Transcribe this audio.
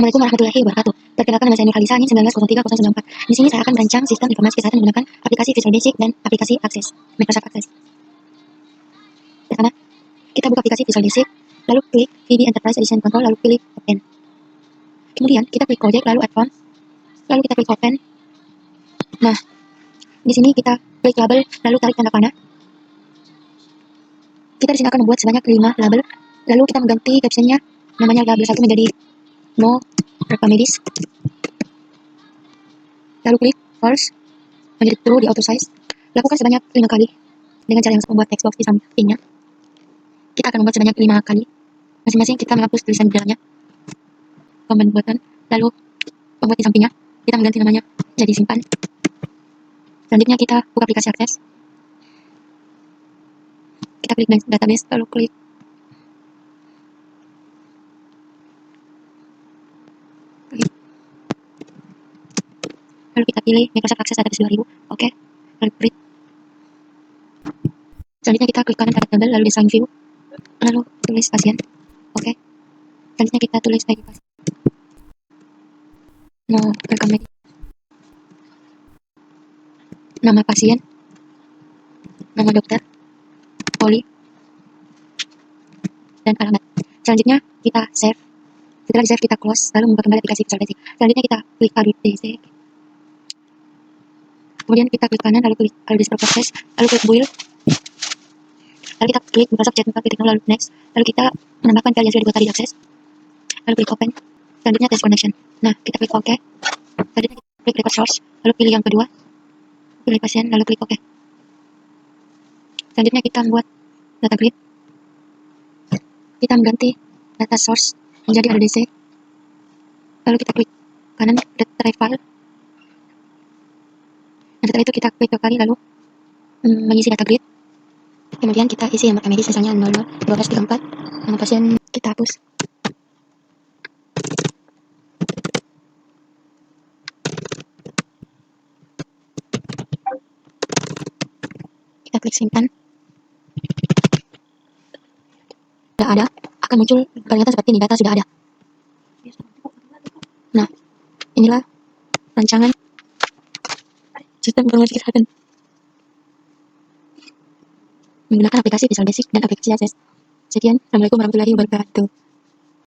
Assalamualaikum warahmatullahi wabarakatuh. Perkenalkan, nama saya Nurhalisa, NIM 19030194. Di sini saya akan merancang sistem informasi kesehatan menggunakan aplikasi Visual Basic dan aplikasi Access, Microsoft Access. Pertama, kita buka aplikasi Visual Basic, lalu klik VB Enterprise Edition Control, lalu pilih Open. Kemudian kita klik Project, lalu Advanced, lalu kita klik Open. Nah, di sini kita klik label, lalu tarik tanda panah. Kita di sini akan membuat sebanyak 5 label, lalu kita mengganti captionnya, namanya label 1 menjadi No Reclamedis. Lalu klik False menjadi True di auto size. Lakukan sebanyak 5 kali dengan cara yang membuat text box di sampingnya. Kita akan membuat sebanyak 5 kali. Masing-masing kita menghapus tulisan di dalamnya. Command button, lalu membuat di sampingnya. Kita mengganti namanya jadi simpan. Selanjutnya kita buka aplikasi Access. Kita klik database, lalu klik lalu kita pilih Microsoft Access Database 2000. Oke, lalu print. Selanjutnya kita klik kanan pada tabel, lalu design view, lalu tulis pasien. Oke, selanjutnya kita tulis ID pasien. No recommend. Nama pasien, nama dokter, poli, dan alamat. Selanjutnya kita save. Setelah di save kita close, lalu membuka kembali aplikasi Visual Basic. Selanjutnya kita klik Audit Basic. Kemudian kita klik kanan, lalu klik Audit Process, lalu klik Build. Lalu kita klik Microsoft Chat Techno, lalu Next. Lalu kita menambahkan file yang sudah dibuat tadi di Access. Lalu klik Open. Selanjutnya Test Connection. Nah, kita klik OK. Selanjutnya kita klik Record Source, lalu pilih yang kedua. Pilih pasien, lalu klik OK. Selanjutnya kita membuat data grid. Kita mengganti data source menjadi ADDC. Lalu kita klik kanan Retrieve File. Nah, setelah itu kita klik 2 kali, lalu mengisi data grid. Kemudian kita isi nomor medis, misalnya 001234. Nama pasien kita hapus. Kita klik simpan. Tidak ada, akan muncul pernyataan seperti ini, data sudah ada. Nah, inilah rancangan sistem informasi kesehatan menggunakan aplikasi Visual Basic dan aplikasi Access. Sekian, Assalamualaikum warahmatullahi wabarakatuh.